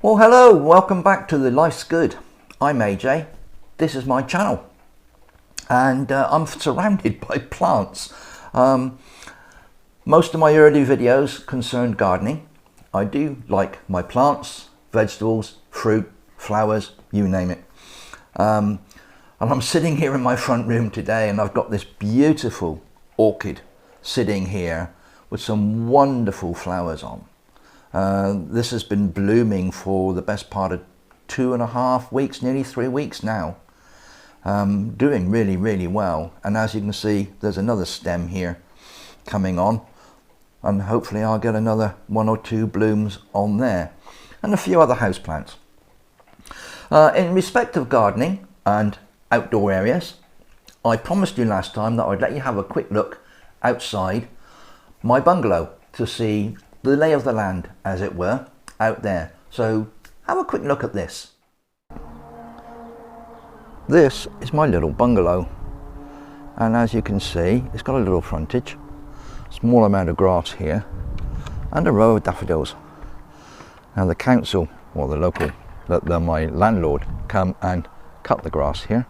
Well, hello, welcome back to the Life's Good. I'm AJ, this is my channel, and I'm surrounded by plants. Most of my early videos concerned gardening. I do like my plants, vegetables, fruit, flowers, you name it. And I'm sitting here in my front room today and I've got this beautiful orchid sitting here with some wonderful flowers on. This has been blooming for the best part of 2.5 weeks, nearly 3 weeks now. Doing really well, and as you can see there's another stem here coming on, and hopefully I'll get another 1 or 2 blooms on there, and a few other houseplants. In respect of gardening and outdoor areas, I promised you last time that I'd let you have a quick look outside my bungalow to see the lay of the land, as it were, out there. So have a quick look at this. This is my little bungalow, and as you can see it's got a little frontage, small amount of grass here, and a row of daffodils. Now the council, or the local, my landlord, come and cut the grass here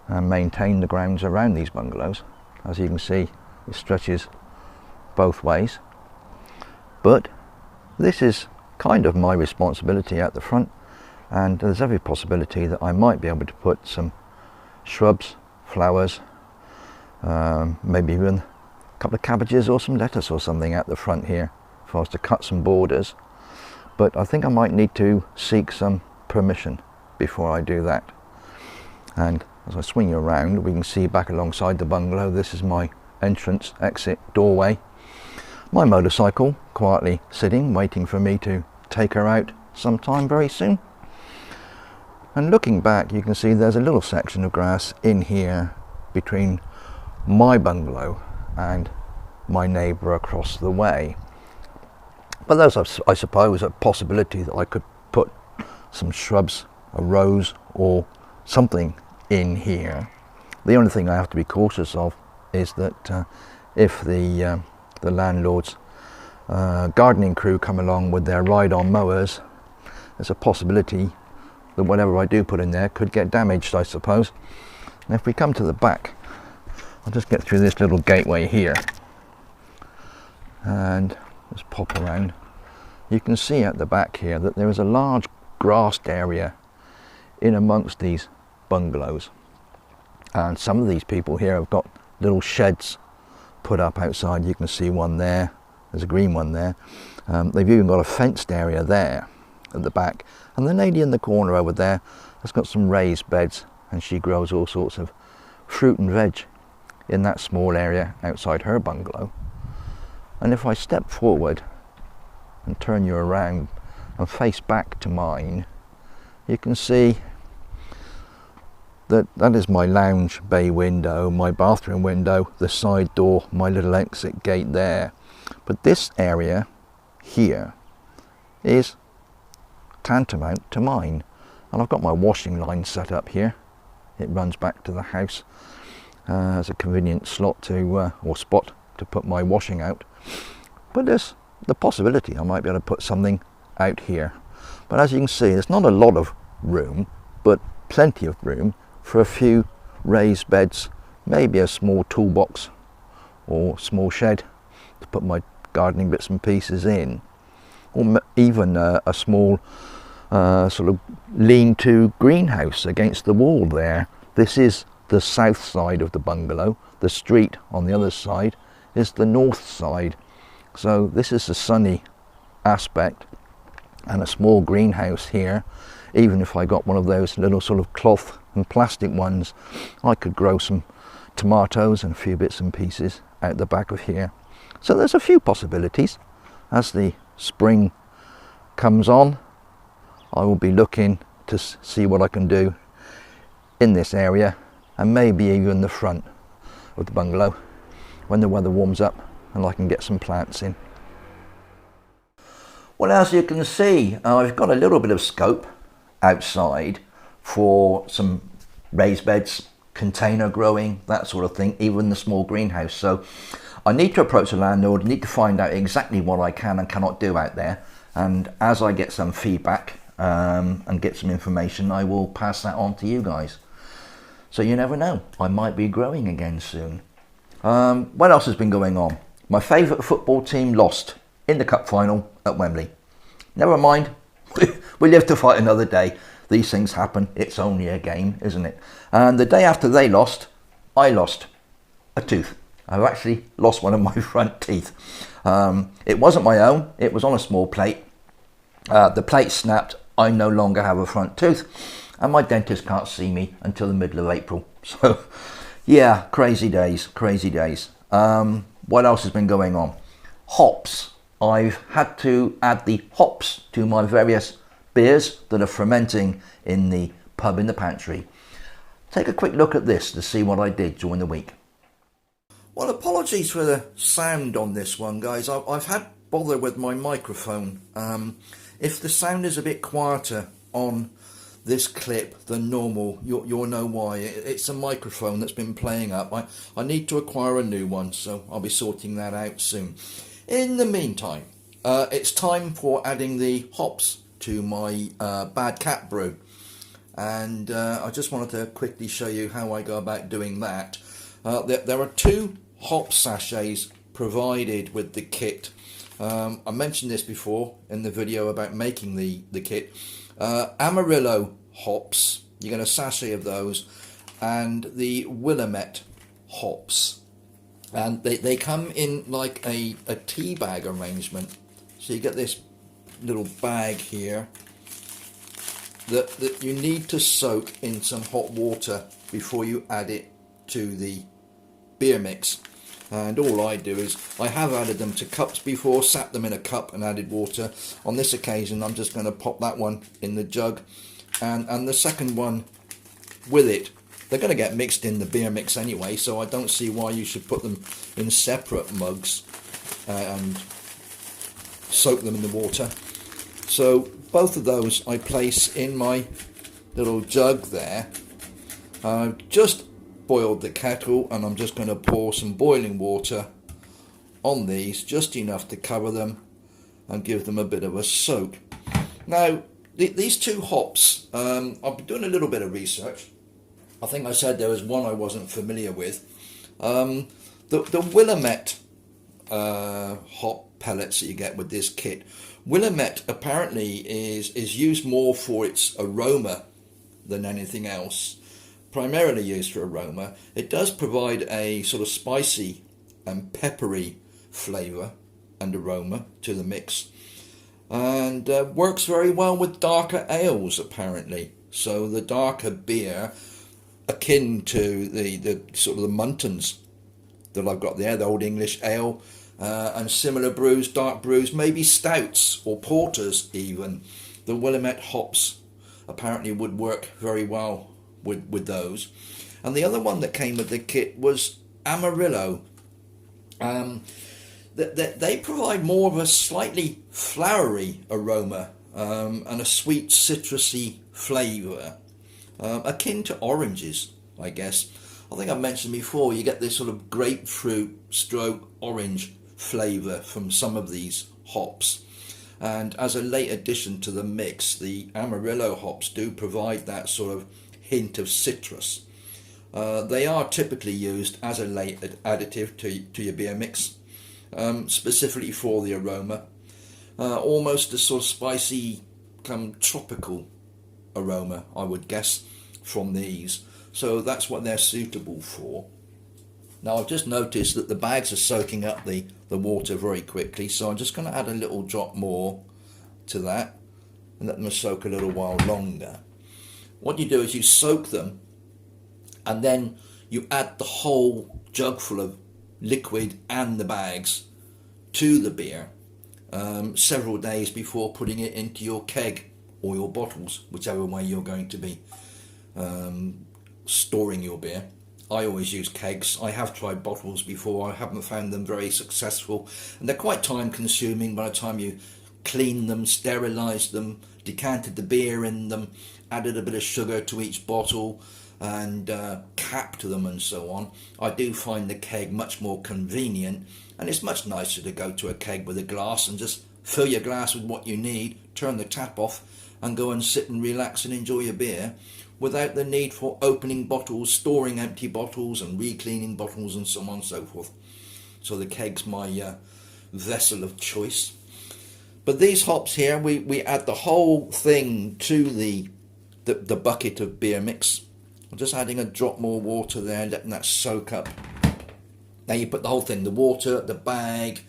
and maintain the grounds around these bungalows. As you can see, it stretches both ways. But this is kind of my responsibility at the front, and there's every possibility that I might be able to put some shrubs, flowers, maybe even a couple of cabbages or some lettuce or something at the front here if I was to cut some borders. But I think I might need to seek some permission before I do that. And as I swing you around, we can see back alongside the bungalow, this is my entrance, exit, doorway. My motorcycle quietly sitting, waiting for me to take her out sometime very soon. And looking back, you can see there's a little section of grass in here between my bungalow and my neighbour across the way. But there's, I suppose, a possibility that I could put some shrubs, a rose or something in here. The only thing I have to be cautious of is that if the landlord's gardening crew come along with their ride-on mowers, there's a possibility that whatever I do put in there could get damaged, I suppose. And if we come to the back, I'll just get through this little gateway here and just pop around. You can see at the back here that there is a large grassed area in amongst these bungalows, and some of these people here have got little sheds put up outside. You can see one there, there's a green one there. They've even got a fenced area there at the back, and the lady in the corner over there has got some raised beds, and she grows all sorts of fruit and veg in that small area outside her bungalow. And if I step forward and turn you around and face back to mine, you can see that is my lounge bay window, my bathroom window, the side door, my little exit gate there. But this area here is tantamount to mine, and I've got my washing line set up here. It runs back to the house as a convenient slot to or spot to put my washing out. But there's the possibility I might be able to put something out here. But as you can see, there's not a lot of room, but plenty of room for a few raised beds, maybe a small toolbox or small shed to put my gardening bits and pieces in, or even a small sort of lean-to greenhouse against the wall there. This is the south side of the bungalow. The street on the other side is the north side, so this is the sunny aspect, and a small greenhouse here. Even if I got one of those little sort of cloth and plastic ones, I could grow some tomatoes and a few bits and pieces out the back of here. So there's a few possibilities. As the spring comes on, I will be looking to see what I can do in this area, and maybe even the front of the bungalow when the weather warms up and I can get some plants in. Well, as you can see, I've got a little bit of scope outside for some raised beds, container growing, that sort of thing, even the small greenhouse. So I need to approach the landlord, need to find out exactly what I can and cannot do out there, and as I get some feedback and get some information, I will pass that on to you guys. So you never know, I might be growing again soon. What else has been going on? My favourite football team lost in the cup final at Wembley. Never mind, we live to fight another day. These things happen, it's only a game, isn't it? And the day after they lost, I lost a tooth. I've actually lost one of my front teeth. It wasn't my own, it was on a small plate. The plate snapped, I no longer have a front tooth, and my dentist can't see me until the middle of April. So yeah, crazy days, crazy days. What else has been going on? Hops. I've had to add the hops to my various beers that are fermenting in the pub in the pantry. Take a quick look at this to see what I did during the week. Well, apologies for the sound on this one, guys. I've had bother with my microphone. If the sound is a bit quieter on this clip than normal, you'll know why. It's a microphone that's been playing up. I need to acquire a new one, so I'll be sorting that out soon. In the meantime, it's time for adding the hops to my Bad Cat brew, and I just wanted to quickly show you how I go about doing that. There are 2 hop sachets provided with the kit. I mentioned this before in the video about making the kit. Amarillo hops, you get a sachet of those, and the Willamette hops, and they come in like a tea bag arrangement. So you get this little bag here that you need to soak in some hot water before you add it to the beer mix. And all I do is, I have added them to cups before, sat them in a cup and added water. On this occasion I'm just going to pop that one in the jug and the second one with it. They're going to get mixed in the beer mix anyway, so I don't see why you should put them in separate mugs and soak them in the water. So both of those I place in my little jug there. I've just boiled the kettle and I'm just going to pour some boiling water on these, just enough to cover them and give them a bit of a soak. Now these 2 hops, I've been doing a little bit of research. I think I said there was one I wasn't familiar with. The Willamette hop pellets that you get with this kit, Willamette apparently is used more for its aroma than anything else. Primarily used for aroma. It does provide a sort of spicy and peppery flavour and aroma to the mix, and works very well with darker ales apparently. So the darker beer, akin to the sort of the Muntons that I've got there, the Old English Ale, and similar brews, dark brews, maybe stouts or porters even, the Willamette hops apparently would work very well with those. And the other one that came with the kit was Amarillo. They provide more of a slightly flowery aroma and a sweet citrusy flavour, akin to oranges, I guess. I think I mentioned before, you get this sort of grapefruit stroke orange flavour from some of these hops. And as a late addition to the mix, the Amarillo hops do provide that sort of hint of citrus. They are typically used as a late additive to your beer mix, specifically for the aroma. Almost a sort of spicy, tropical aroma, I would guess, from these. So that's what they're suitable for. Now I've just noticed that the bags are soaking up the water very quickly, so I'm just going to add a little drop more to that and let them soak a little while longer. What you do is you soak them and then you add the whole jug full of liquid and the bags to the beer several days before putting it into your keg or your bottles, whichever way you're going to be storing your beer. I always use kegs. I have tried bottles before. I haven't found them very successful, and they're quite time consuming by the time you clean them, sterilise them, decanted the beer in them, added a bit of sugar to each bottle and capped them and so on. I do find the keg much more convenient, and it's much nicer to go to a keg with a glass and just fill your glass with what you need, turn the tap off and go and sit and relax and enjoy your beer without the need for opening bottles, storing empty bottles and re-cleaning bottles and so on and so forth. So the keg's my vessel of choice. But these hops here, we add the whole thing to the bucket of beer mix. I'm just adding a drop more water there, letting that soak up. Now you put the whole thing, the water, the bag,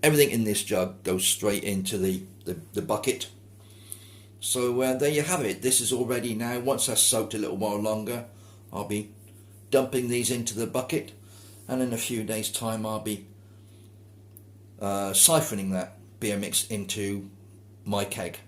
everything in this jug goes straight into the bucket. So there you have it. This is all ready now. Once that's soaked a little while longer, I'll be dumping these into the bucket, and in a few days time I'll be siphoning that beer mix into my keg.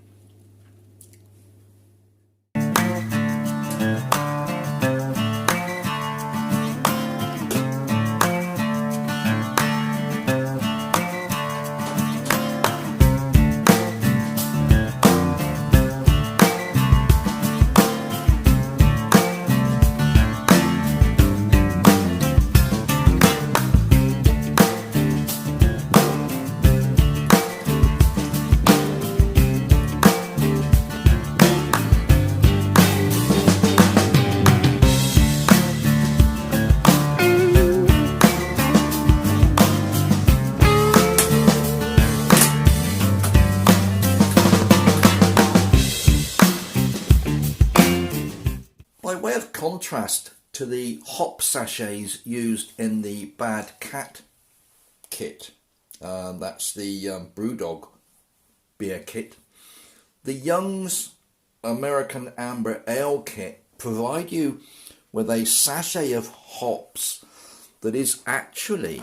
By way of contrast to the hop sachets used in the Bad Cat kit, that's the Brewdog beer kit, the Young's American Amber Ale kit provide you with a sachet of hops that is actually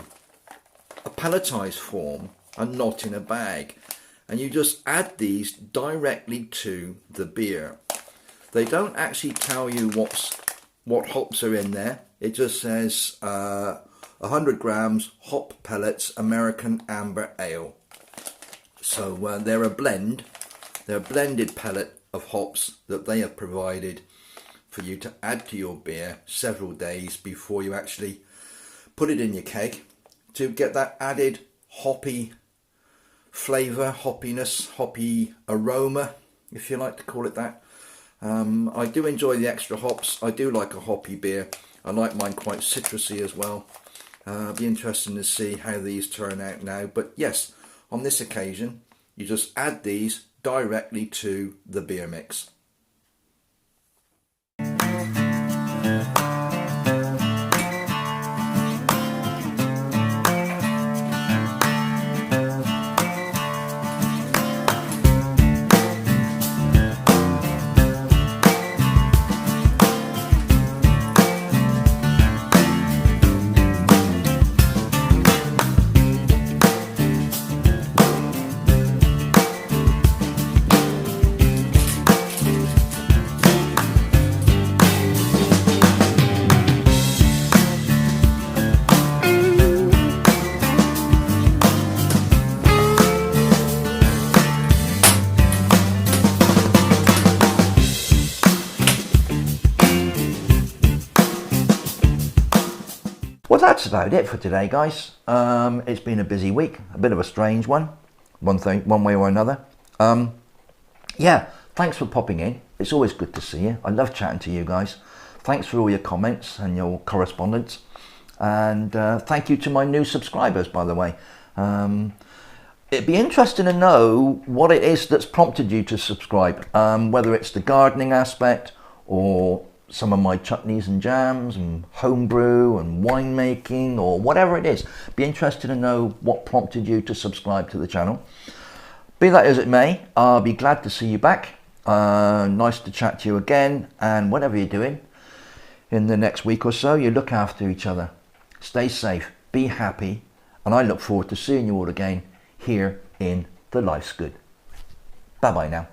a pelletized form and not in a bag, and you just add these directly to the beer. They don't actually tell you what hops are in there. It just says 100 grams hop pellets American Amber Ale. So they're a blend. They're a blended pellet of hops that they have provided for you to add to your beer several days before you actually put it in your keg to get that added hoppy flavour, hoppiness, hoppy aroma, if you like to call it that. I do enjoy the extra hops. I do like a hoppy beer. I like mine quite citrusy as well. It'll be interesting to see how these turn out now. But yes, on this occasion, you just add these directly to the beer mix. Well, that's about it for today, guys. It's been a busy week, a bit of a strange one, one way or another. Yeah, thanks for popping in. It's always good to see you. I love chatting to you guys. Thanks for all your comments and your correspondence. And thank you to my new subscribers, by the way. It'd be interesting to know what it is that's prompted you to subscribe, whether it's the gardening aspect or some of my chutneys and jams and homebrew and winemaking or whatever it is. Be interested to know what prompted you to subscribe to the channel. Be that as it may, I'll be glad to see you back. Nice to chat to you again, and whatever you're doing in the next week or so, you look after each other. Stay safe, be happy, and I look forward to seeing you all again here in The Life's Good. Bye bye now.